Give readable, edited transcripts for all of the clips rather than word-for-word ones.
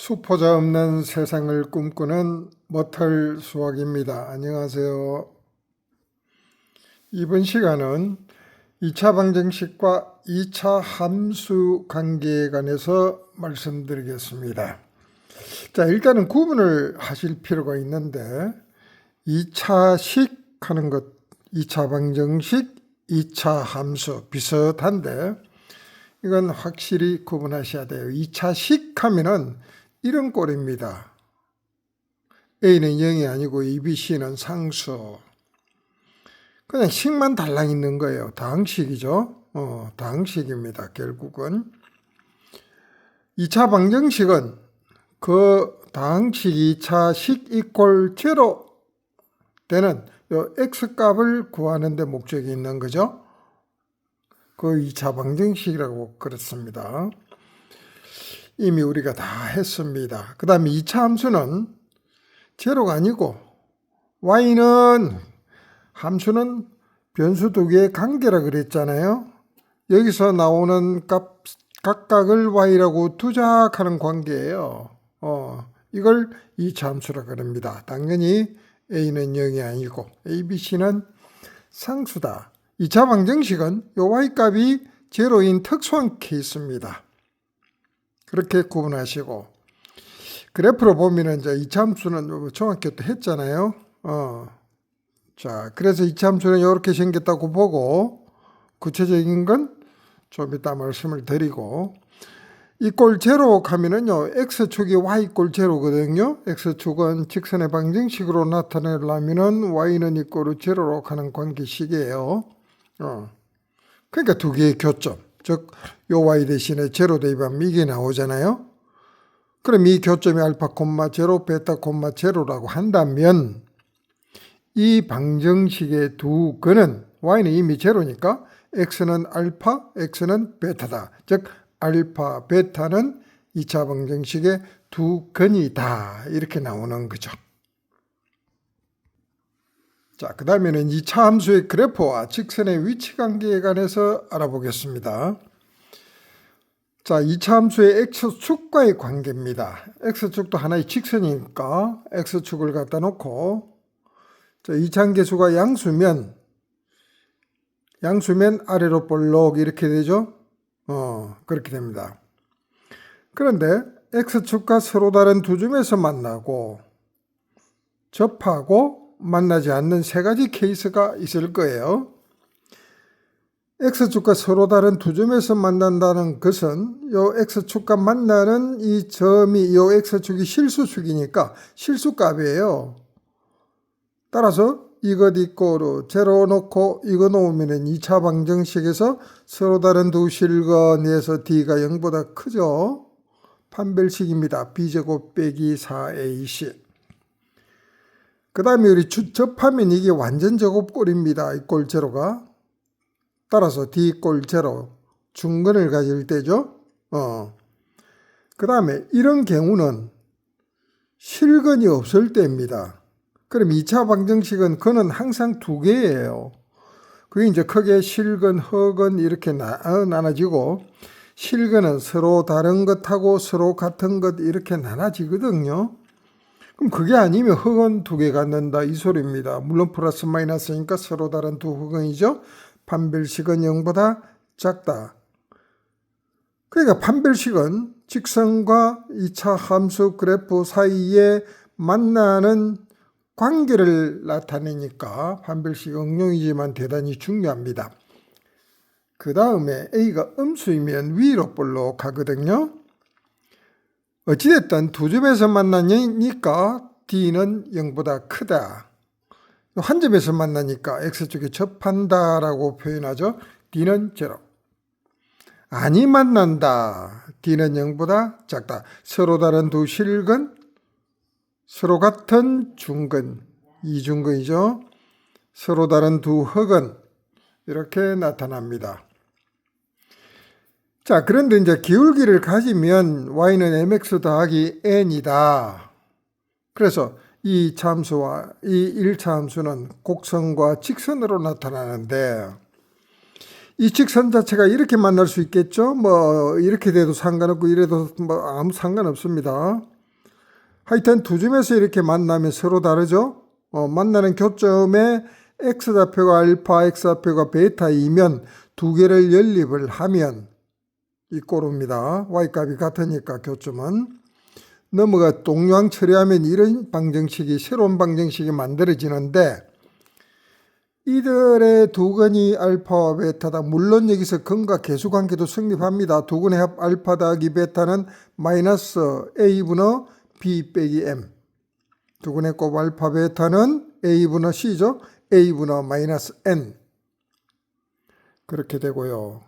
수포자 없는 세상을 꿈꾸는 머털 수학입니다. 안녕하세요. 이번 시간은 2차 방정식과 2차 함수 관계에 관해서 말씀드리겠습니다. 자, 일단은 구분을 하실 필요가 있는데 2차식 하는 것, 2차 방정식, 2차 함수 비슷한데 이건 확실히 구분하셔야 돼요. 2차식 하면은 이런 꼴입니다. A는 0이 아니고 ABC는 상수. 그냥 식만 달랑 있는 거예요. 다항식이죠. 다항식입니다. 결국은. 2차 방정식은 그 다항식 2차식 이꼴 제로 되는 요 x값을 구하는 데 목적이 있는 거죠. 그 2차 방정식이라고 그렇습니다. 이미 우리가 다 했습니다. 그 다음에 2차 함수는 제로가 아니고 y는 함수는 변수 두 개의 관계라 그랬잖아요. 여기서 나오는 값 각각을 y라고 투작하는 관계예요. 이걸 2차 함수라 그럽니다. 당연히 a는 0이 아니고 abc는 상수다. 2차 방정식은 요 y값이 제로인 특수한 케이스입니다. 그렇게 구분하시고, 그래프로 보면은 이제 2차 함수는 중학교 때 했잖아요. 자, 그래서 2차 함수는 이렇게 생겼다고 보고, 구체적인 건 좀 이따 말씀을 드리고, 이꼴 제로 하면은요, x축이 y꼴 제로거든요. x축은 직선의 방정식으로 나타내려면은 y는 이꼴 제로로 가는 관계식이에요. 그러니까 두 개의 교점. 즉, 요 y 대신에 제로 대입하면 이게 나오잖아요. 그럼 이 교점이 알파 콤마 제로, 베타 콤마 제로라고 한다면 이 방정식의 두 근은 y는 이미 제로니까 x는 알파, x는 베타다. 즉, 알파, 베타는 2차 방정식의 두 근이다. 이렇게 나오는 거죠. 자, 그 다음에는 2차 함수의 그래프와 직선의 위치 관계에 관해서 알아보겠습니다. 자, 2차 함수의 x축과의 관계입니다. x축도 하나의 직선이니까 x축을 갖다 놓고, 자, 2차 계수가 양수면 아래로 볼록 이렇게 되죠. 그렇게 됩니다. 그런데 x축과 서로 다른 두 점에서 만나고 접하고 만나지 않는 세 가지 케이스가 있을 거예요. x축과 서로 다른 두 점에서 만난다는 것은 요 x축과 만나는 이 점이 요 x축이 실수축이니까 실수값이에요. 따라서 이것 이꼴로 제로 놓고 이거 놓으면 2차 방정식에서 서로 다른 두 실근에서 d가 0보다 크죠. 판별식입니다. b제곱 빼기 4ac. 그 다음에 우리 접하면 이게 완전 제곱꼴입니다. 이 꼴 제로가. 따라서 D꼴 제로 중근을 가질 때죠. 그 다음에 이런 경우는 실근이 없을 때입니다. 그럼 2차 방정식은 근은 항상 두 개예요. 그게 이제 크게 실근, 허근 이렇게 나눠지고, 실근은 서로 다른 것하고 서로 같은 것 이렇게 나눠지거든요. 그럼 그게 아니면 흑은 두 개 갖는다 이 소리입니다. 물론 플러스 마이너스니까 서로 다른 두 흑은이죠. 판별식은 0보다 작다. 그러니까 판별식은 직선과 2차 함수 그래프 사이에 만나는 관계를 나타내니까 판별식 응용이지만 대단히 중요합니다. 그 다음에 A가 음수이면 위로 볼록 가거든요. 어찌됐든 두 점에서 만나니까 D는 0보다 크다. 한 점에서 만나니까 X쪽에 접한다라고 표현하죠. D는 제로. 아니 만난다. D는 0보다 작다. 서로 다른 두 실근, 서로 같은 중근, 이중근이죠. 서로 다른 두 흑은 이렇게 나타납니다. 자, 그런데 이제 기울기를 가지면 y는 mx 더하기 n이다. 그래서 이 함수와 이 1차 함수는 곡선과 직선으로 나타나는데 이 직선 자체가 이렇게 만날 수 있겠죠? 뭐 이렇게 돼도 상관없고 이래도 뭐 아무 상관없습니다. 하여튼 두 점에서 이렇게 만나면 서로 다르죠? 만나는 교점에 x좌표가 알파, x좌표가 베타이면 두 개를 연립을 하면 이 꼴입니다. y값이 같으니까 교점은. 넘어가 동요항 처리하면 이런 방정식이, 새로운 방정식이 만들어지는데 이들의 두근이 알파와 베타다. 물론 여기서 근과 계수관계도 성립합니다. 두근의 합 알파 더하기 베타는 마이너스 a분의 b 빼기 m. 두근의 곱 알파 베타는 a분의 c죠. a분의 마이너스 n. 그렇게 되고요.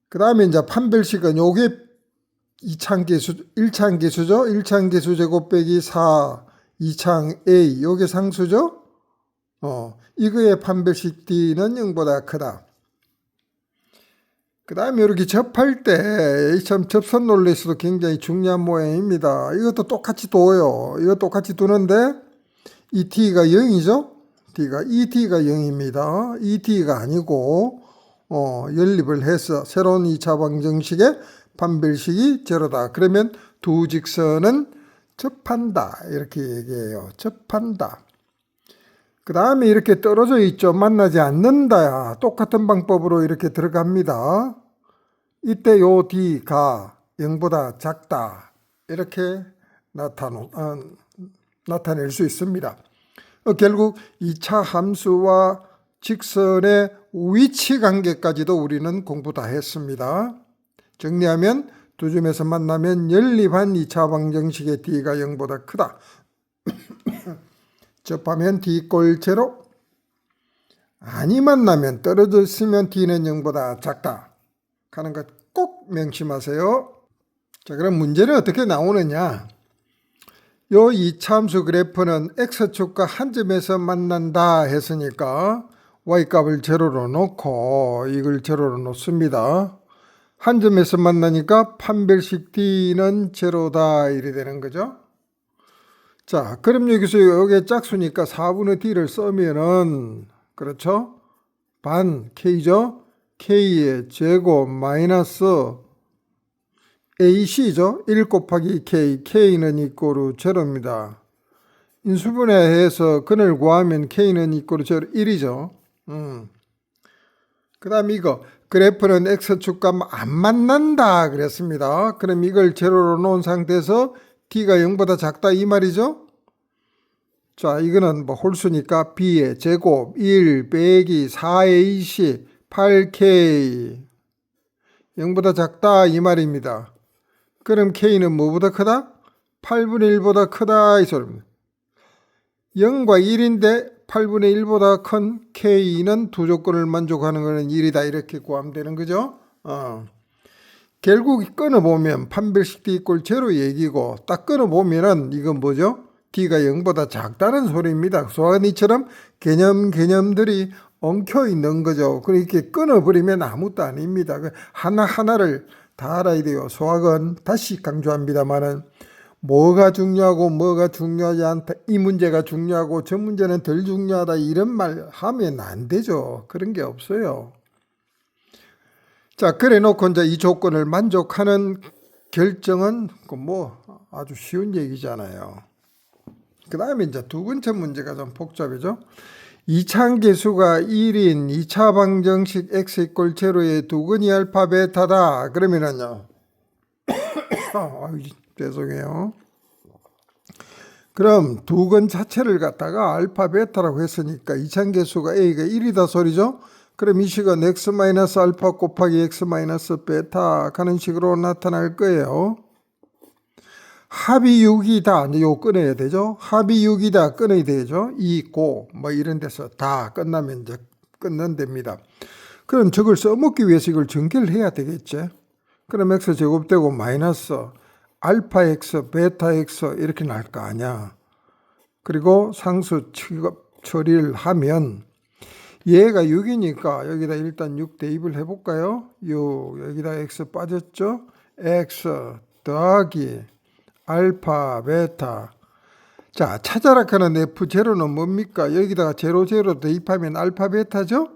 그 다음에 이제 판별식은 요게 1차항계수죠. 1차항계수 제곱 빼기 4, 2차항 a. 요게 상수죠. 이거의 판별식 D는 0보다 크다. 그 다음에 이렇게 접할 때, 참 접선 논리에서도 굉장히 중요한 모양입니다. 이것도 똑같이 둬요. 이거 똑같이 두는데, 이 T가 0이죠? 이 T가 0입니다. 이 T가 아니고, 연립을 해서 새로운 2차 방정식의 판별식이 제로다. 그러면 두 직선은 접한다. 이렇게 얘기해요. 접한다. 그 다음에 이렇게 떨어져 있죠. 만나지 않는다. 똑같은 방법으로 이렇게 들어갑니다. 이때 요 D가 0보다 작다. 이렇게 나타낼 수 있습니다. 결국 2차 함수와 직선의 위치 관계까지도 우리는 공부 다 했습니다. 정리하면 두 점에서 만나면 연립한 2차 방정식의 D가 0보다 크다. 접하면 D 꼴 제로. 아니 만나면 떨어져 있으면 D는 0보다 작다 하는 것 꼭 명심하세요. 자, 그럼 문제는 어떻게 나오느냐. 요 2차 함수 그래프는 X축과 한 점에서 만난다 했으니까 Y값을 제로로 놓고 이걸 제로로 놓습니다. 한 점에서 만나니까 판별식 D는 제로다 이래 되는 거죠. 자, 그럼 여기서 여기에 짝수니까 4분의 D를 써면은, 그렇죠? 반 K죠? K의 제곱 마이너스 AC죠? 1 곱하기 K, K는 이꼬르 제로입니다. 인수분해해서 근을 구하면 K는 이꼬르 제로 1이죠. 그 다음 이거, 그래프는 X축과 안 만난다 그랬습니다. 그럼 이걸 제로로 놓은 상태에서 D가 0보다 작다 이 말이죠. 자, 이거는 뭐 홀수니까 B의 제곱 1 빼기 4AC 8K 0보다 작다 이 말입니다. 그럼 K는 뭐보다 크다? 8분의 1보다 크다 이 소리입니다. 0과 1인데 8분의 1보다 큰 K는 두 조건을 만족하는 것은 1이다 이렇게 구하면 되는 거죠. 결국 끊어보면 판별식 D 꼴 제로 얘기고 딱 끊어보면은 이건 뭐죠? D가 0보다 작다는 소리입니다. 소화니처럼 개념들이 엉켜 있는 거죠. 그렇게 끊어버리면 아무것도 아닙니다. 하나하나를 다 알아야 돼요. 소학은 다시 강조합니다만은 뭐가 중요하고 뭐가 중요하지 않다. 이 문제가 중요하고 저 문제는 덜 중요하다. 이런 말 하면 안 되죠. 그런 게 없어요. 자, 그래 놓고 이제 이 조건을 만족하는 결정은 뭐 아주 쉬운 얘기잖아요. 그 다음에 이제 두 번째 문제가 좀 복잡해죠. 2차 계수가 1인 2차 방정식 x 이꼴 제로의 두근이 알파 베타다. 그러면은요. 죄송해요. 그럼 두근 자체를 갖다가 알파 베타라고 했으니까 2차 계수가 a가 1이다 소리죠. 그럼 이 식은 x 마이너스 알파 곱하기 x 마이너스 베타 하는 식으로 나타날 거예요. 합이 6이다. 요 끊어야 되죠. 합이 6이다. 끊어야 되죠. 이고 뭐 이런 데서 다 끝나면 이제 끝난답니다. 그럼 저걸 써먹기 위해서 이걸 전개를 해야 되겠지. 그럼 x 제곱되고 마이너스 알파 x, 베타 x 이렇게 날 거 아니야. 그리고 상수 처리를 하면 얘가 6이니까 여기다 일단 6 대입을 해볼까요? 6 여기다 x 빠졌죠. x 더하기 알파 베타. 자, 찾아라 하는 F0는 뭡니까? 여기다가 0 대입하면 알파 베타죠.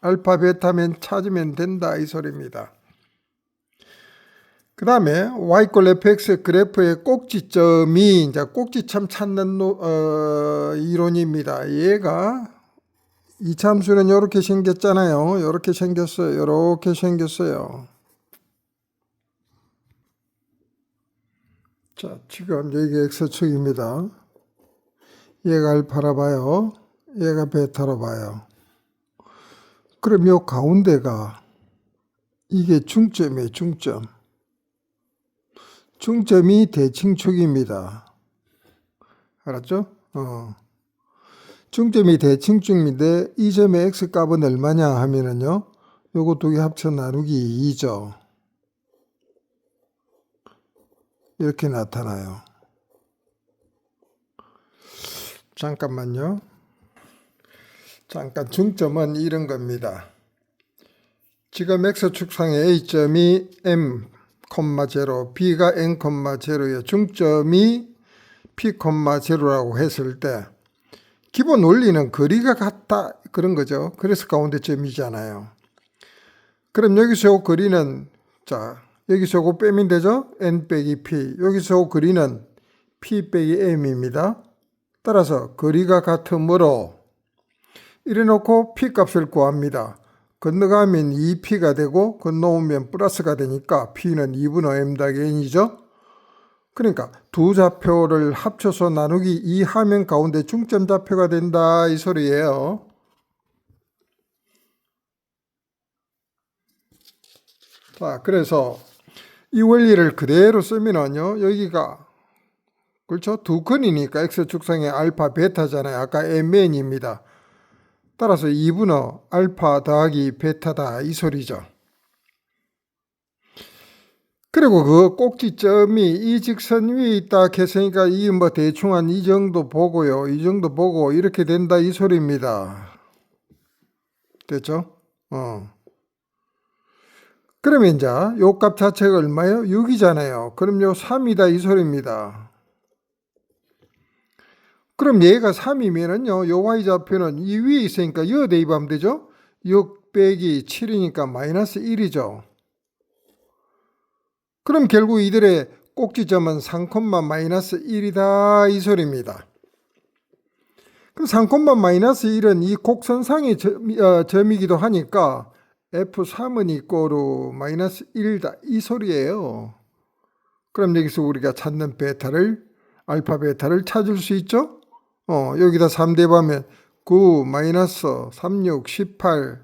알파 베타면 찾으면 된다 이 소리입니다. 그 다음에 y = fx 그래프의 꼭지점이 이제 꼭지점 찾는 이론입니다. 얘가 이 참수는 이렇게 생겼잖아요. 이렇게 생겼어요. 이렇게 생겼어요. 자, 지금 여기 x축입니다. 얘가 알파라 봐요. 얘가 베타라 봐요. 그럼 요 가운데가 이게 중점이에요. 중점. 중점이 대칭축입니다. 알았죠? 중점이 대칭축인데 이 점의 x값은 얼마냐 하면은요. 요거 두 개 합쳐 나누기 2죠. 이렇게 나타나요. 잠깐만요. 잠깐 중점은 이런 겁니다. 지금 x축상의 a점이 m, 0, b가 n, 0의 중점이 p, 0라고 했을 때 기본 원리는 거리가 같다 그런 거죠. 그래서 가운데 점이잖아요. 그럼 여기서 요 거리는 자 여기서 요거 빼면 되죠. n 빼기 p. 여기서 요 거리는 p 빼기 m입니다. 따라서 거리가 같으므로 이래놓고 p 값을 구합니다. 건너가면 2p가 되고 건너오면 플러스가 되니까 p는 2분의 m 더하기 n이죠. 그러니까 두 좌표를 합쳐서 나누기 2 하면 가운데 중점 좌표가 된다 이 소리예요. 자, 그래서 이 원리를 그대로 쓰면은요. 여기가 그렇죠? 두 근이니까 x축상의 알파 베타잖아요. 아까 mn입니다. 따라서 2분의 알파 더하기 베타다 이 소리죠. 그리고 그 꼭지점이 이 직선 위에 있다 했으니까 이 뭐 대충 한 이 정도 보고요. 이 정도 보고 이렇게 된다 이 소리입니다. 됐죠? 그러면 이제 요 값 자체가 얼마예요? 6이잖아요. 그럼 요 3이다 이 소리입니다. 그럼 얘가 3이면은요, 요 y좌표는 이 위에 있으니까 여 대입하면 되죠? 6 빼기 7이니까 마이너스 1이죠. 그럼 결국 이들의 꼭지점은 3, 마이너스 1이다 이 소리입니다. 그럼 3, 마이너스 1은 이 곡선상의 점이기도 하니까 F3은 이꼬르 마이너스 1다 이 소리예요. 그럼 여기서 우리가 찾는 베타를 알파 베타를 찾을 수 있죠? 여기다 3 대입하면 9 마이너스 36 18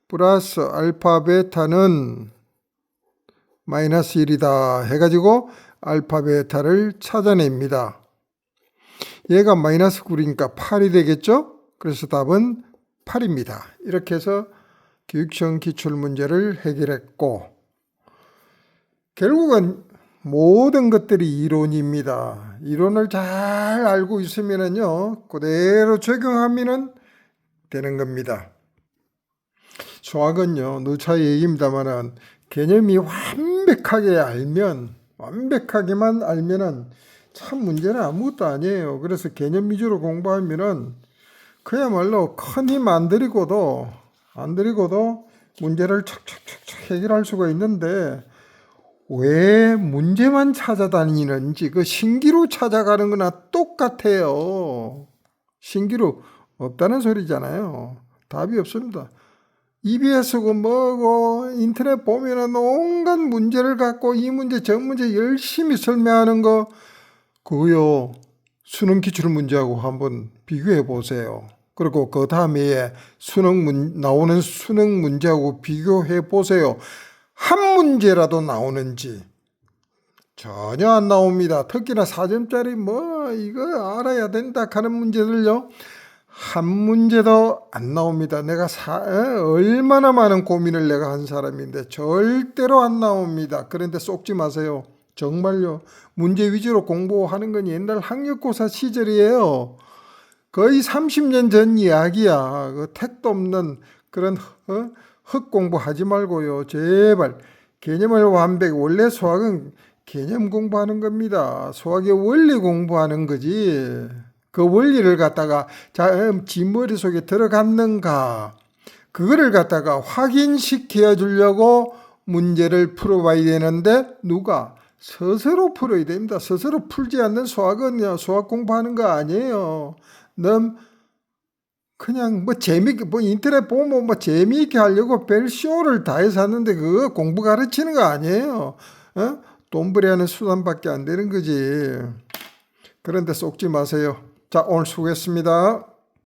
플러스 알파 베타는 마이너스 1이다 해가지고 알파 베타를 찾아냅니다. 얘가 마이너스 9이니까 8이 되겠죠? 그래서 답은 8입니다. 이렇게 해서 교육시험 기출문제를 해결했고 결국은 모든 것들이 이론입니다. 이론을 잘 알고 있으면요 그대로 적용하면 되는 겁니다. 수학은요 누차 얘기입니다만은 개념이 완벽하게만 알면은 참 문제는 아무것도 아니에요. 그래서 개념 위주로 공부하면은 그야말로 큰 힘 안 들이고도 문제를 척척척 해결할 수가 있는데 왜 문제만 찾아다니는지 그 신기루 찾아가는 거나 똑같아요. 신기루 없다는 소리잖아요. 답이 없습니다. EBS고 뭐고 인터넷 보면은 온갖 문제를 갖고 이 문제 저 문제 열심히 설명하는 거 그거요 수능 기출 문제하고 한번 비교해 보세요. 그리고 그 다음에 나오는 수능 문제하고 비교해 보세요. 한 문제라도 나오는지 전혀 안 나옵니다. 특히나 4점짜리 뭐 이거 알아야 된다 하는 문제들요. 한 문제도 안 나옵니다. 내가 얼마나 많은 고민을 내가 한 사람인데 절대로 안 나옵니다. 그런데 속지 마세요. 정말요. 문제 위주로 공부하는 건 옛날 학력고사 시절이에요. 거의 30년 전 이야기야. 그 택도 없는 그런 흙 공부하지 말고요. 제발 개념을 원래 수학은 개념 공부하는 겁니다. 수학의 원리 공부하는 거지. 그 원리를 갖다가 지 머릿속에 들어갔는가 그거를 갖다가 확인시켜 주려고 문제를 풀어봐야 되는데 누가? 스스로 풀어야 됩니다. 스스로 풀지 않는 수학은 수학 공부하는 거 아니에요. 넌 그냥 뭐 재미있게 뭐 인터넷 보면 뭐 재미있게 하려고 별쇼를 다 해서 하는데 그거 공부 가르치는 거 아니에요. 어? 돈벌이하는 수단밖에 안 되는 거지. 그런데 쏙지 마세요. 자, 오늘 수고했습니다.